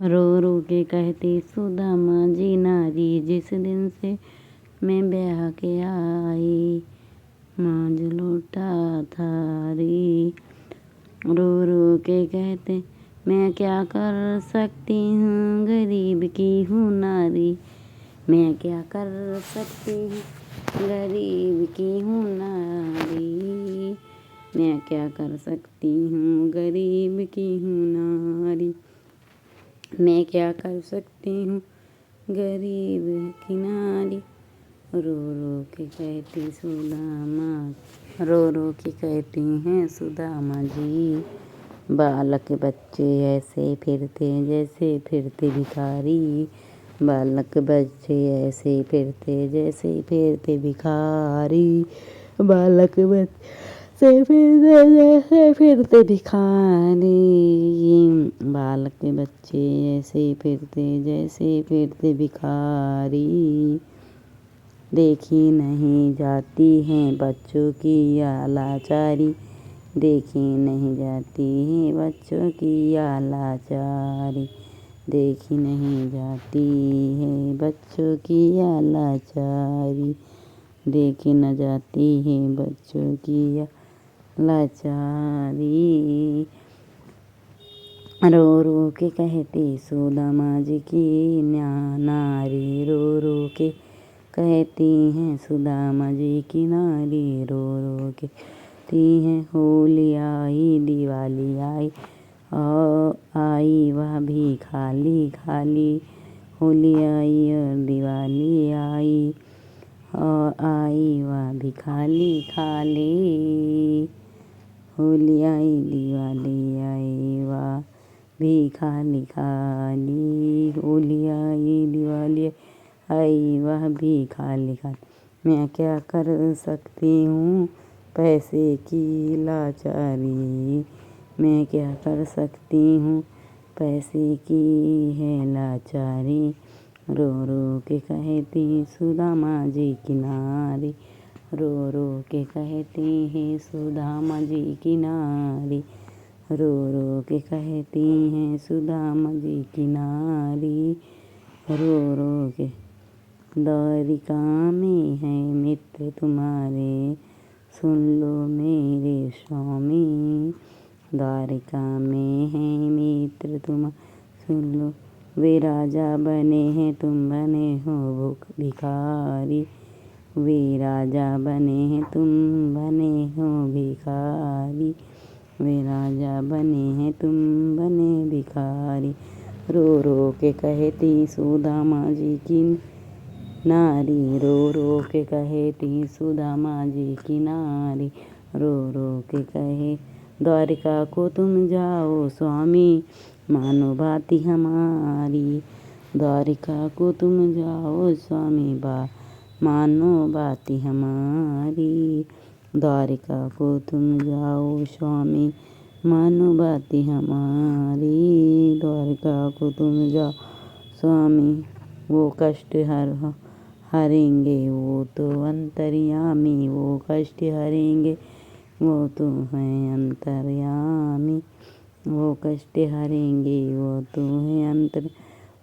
रो रो के कहती सुदामा जी नारी, जिस दिन से मैं ब्याह के आई, मांझ लौटा थारी। रो रो के कहते मैं क्या कर सकती हूँ, गरीब की हूँ नारी। मैं क्या कर सकती हूँ, गरीब की हूँ नारी। मैं क्या कर सकती हूँ, गरीब की हूँ नारी। मैं क्या कर सकती हूँ, गरीब की नारी। रो रो के कहती सुदामा, रो रो के कहती हैं सुदामा जी, बालक बच्चे ऐसे फिरते जैसे फिरते भिखारी। बालक बच्चे ऐसे फिरते जैसे फिरते भिखारी। बालक बच्चे फिरते जैसे फिरते भिखारी। बालक बच्चे ऐसे फिरते जैसे फिरते भिखारी। देखी नहीं जाती हैं बच्चों की या लाचारी। देखी नहीं जाती है बच्चों की या लाचारी। देखी नहीं जाती है बच्चों की या लाचारी। देखी न जाती है बच्चों की या लाचारी। रो रो के कहती सुदामा जी की नारी। रो रो के कहती हैं सुदामा जी की नारी। रो रो के कहती हैं होली आई दिवाली आई, आई वह भी खाली खाली। होली आई और दिवाली आई, आई वह भी खाली खाली। होली आई दिवाली आई वह भी खाली खाली। होली आई दिवाली आई वह भी खाली खाली। मैं क्या कर सकती हूँ, पैसे की लाचारी। मैं क्या कर सकती हूँ, पैसे की है लाचारी। रो रो के कहती सुदामा जी की नारी। रो रो के कहती हैं सुदामा जी की नारी। रो रो के कहती हैं सुदामा जी की नारी। रो रो के द्वारिका में है मित्र तुम्हारे, सुन लो मेरे स्वामी। द्वारिका में है मित्र तुम, सुन लो। वे राजा बने हैं तुम बने हो भिखारी। वे राजा बने हैं तुम बने हो भिखारी। वे राजा बने हैं तुम बने भिखारी। रो रो के कहती सुदामा जी की नारी। रो रो के कहती सुदामा जी की नारी। रो रो के कहे द्वारिका को तुम जाओ स्वामी, मानो बाती हमारी। द्वारिका को तुम जाओ स्वामी मानो बाती हमारी। द्वारिका को तुम जाओ स्वामी, मानो बाती हमारी। द्वारिका को तुम जाओ स्वामी, वो कष्ट हरेंगे वो तो अंतर्यामी। वो कष्ट हरेंगे वो तो हैं अंतर्यामी। वो कष्ट हरेंगे वो तो हैं अंतर।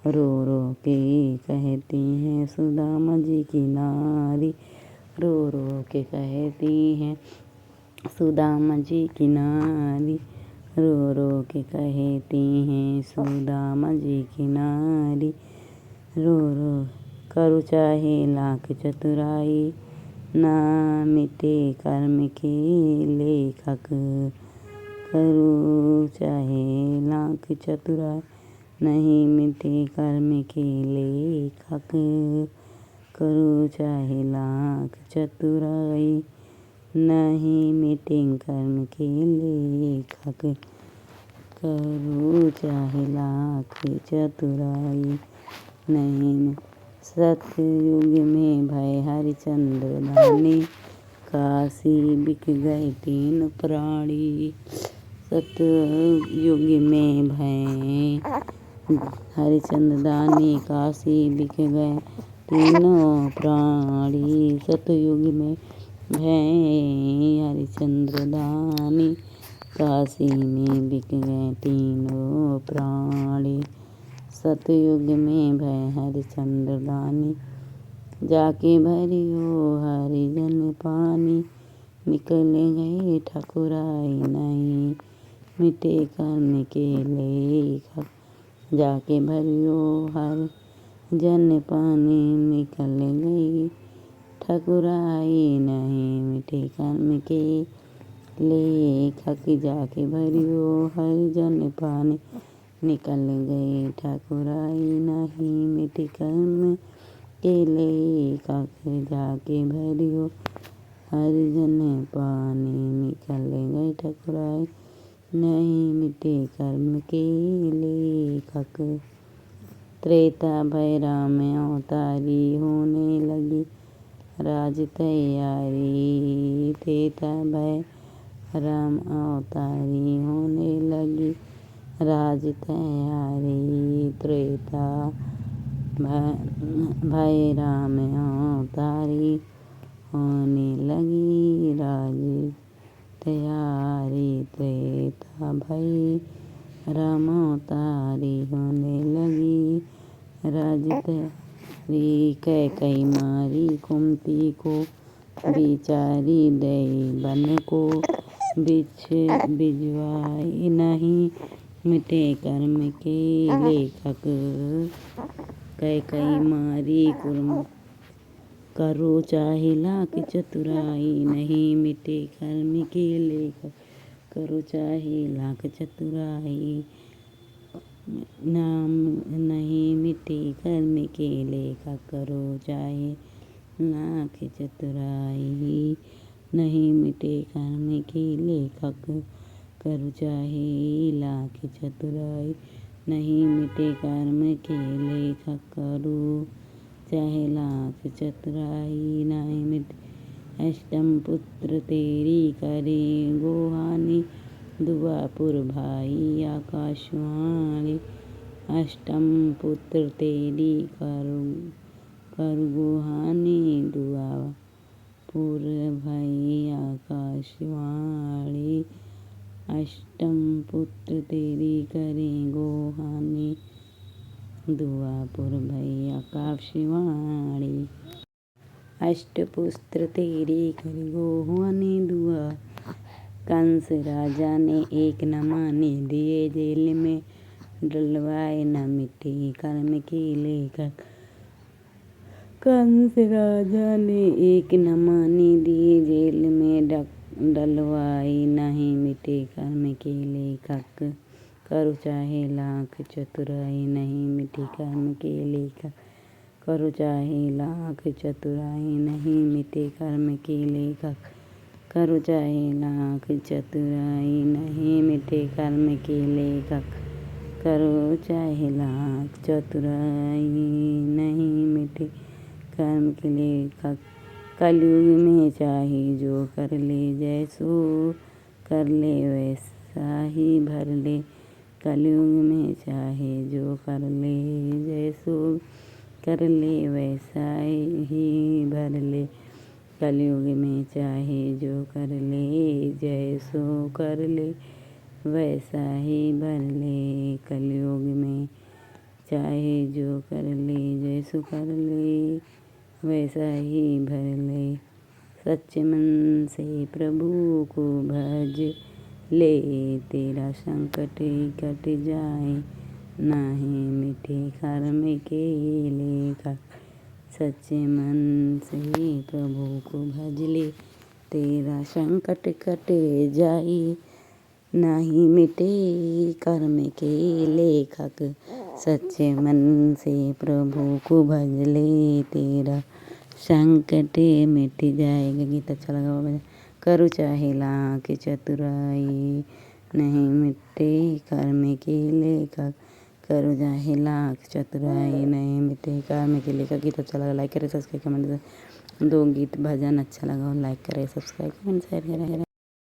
रो रो के कहती हैं सुदामा जी की नारी। रो रो के कहती हैं सुदामा जी की नारी। रो रो के कहती हैं सुदामा जी की नारी। रो रो करो चाहे लाख चतुराई, ना मिटे कर्म के लेखक। करो चाहे लाख चतुराई, नहीं मिटे कर्म के लेखक। करो चाहे लाख चतुराई, नहीं मिटे कर्म के लेखक। करो चाहे लाख चतुराई, नहीं। सतयुग में भय हरिचंद्र दानी, काशी बिक गए 3 प्राणी। सतयुग में भय हरिचंद्र दानी, काशी बिक गए 3 प्राणी। सतयुग में भय हरिचंद्र दानी, काशी में बिक गए 3 प्राणी। सतयुग में भय हरिश्चंद्र दानी, जाके भरियो हरिजन पानी। निकल गए ठकुराई नहीं, मिटे कर्म के लेखक, जाके भरियो हरिजन पानी। निकल गई ठकुराई नहीं, मिटे कर्म के लेखक, जाके भरियो हरिजन पानी। निकल गए ठकुराई नहीं, मिटे कर्म के लेखक, जाके भरियो हरिजन पानी। निकल गए ठकुराई नहीं, मिटे कर्म के लेखक। त्रेता भय राम अवतारी, होने लगी राज तैयारी। त्रेता भय राम अवतारी, होने लगी राज तैयारी। त्रेता भय राम अवतारी, होने लगी राज तैयारी। त्रेता भय राम अवतारी, होने लगी राज तैयारी। कैकई मारी कुंती को, बिचारी दई बन को। बिजवाई नहीं, मिटे कर्म के लेखक। कैकई मारी करो चाहे लाख चतुराई नहीं, मिटे कर्म के लेखक। करो चाहे लाख चतुराई, नाम नहीं मिटे कर्म के लेखक। करो चाहे लाख चतुराई, नहीं मिटे कर्म के लेखक। करो चाहे लाख चतुराई, नहीं मिटे कर्म के लेखक। करो चाहे लाख चतुराई, नहीं मिटे। अष्टम पुत्र तेरी करे गोहानी, दुआपुर भाई आकाशवाणी। अष्टम पुत्र तेरी कर गोहानी, दुआपुर भाई आकाशवाणी। अष्टम पुत्र तेरी करे गोहानी, दुआपुर भई आकाशवाणी। अष्टपुत्र तेरी करे गोहानी, दुआ। कंस राजा ने एक न माने, दिए जेल में डलवाए, न मिटे कर्म के लेखक। कंस राजा ने एक न माने, दिए जेल में डलवाए, नहीं मिटे कर्म के लेखक। करो चाहे लाख चतुराई, नहीं मिटे कर्म के लेखक। करो चाहे लाख चतुराई, नहीं मिटे कर्म के लेखक। करो चाहे लाख चतुराई, नहीं मिटे कर्म के लेखक। करो चाहे लाख चतुराई, नहीं मिटे कर्म के लेखक। कलयुग में चाहे जो कर ले, जैसो कर ले वैसा ही भर ले। कलयुग में चाहे जो कर ले, जैसो कर ले वैसा ही भर ले। कलयुग में चाहे जो कर ले, जैसो कर ले वैसा ही भर ले। कलयुग में चाहे जो कर ले, जैसो कर ले वैसा ही भर ले। सच्चे मन से प्रभु को भज ले, तेरा संकट कट जाए, नाही मिटे कर्म के लेखक। सच्चे मन से प्रभु को भज ले, तेरा संकट कट जाए, नाही मिटे कर्म के लेखक। सच्चे मन से प्रभु को भज ले, तेरा संकट मिट जाएगा। गीत अच्छा लगा हो, करो चाहे लाख चतुराई, नहीं मिटे कर्म के लेखक। करो चाहे लाख चतुराई, नहीं मिटे कर्म के लेखक। गीत अच्छा लगा लाइक करें, सब्सक्राइब कमेंट दो। गीत भजन अच्छा लगा हो लाइक करें, सब्सक्राइब कमेंट शेयर करें।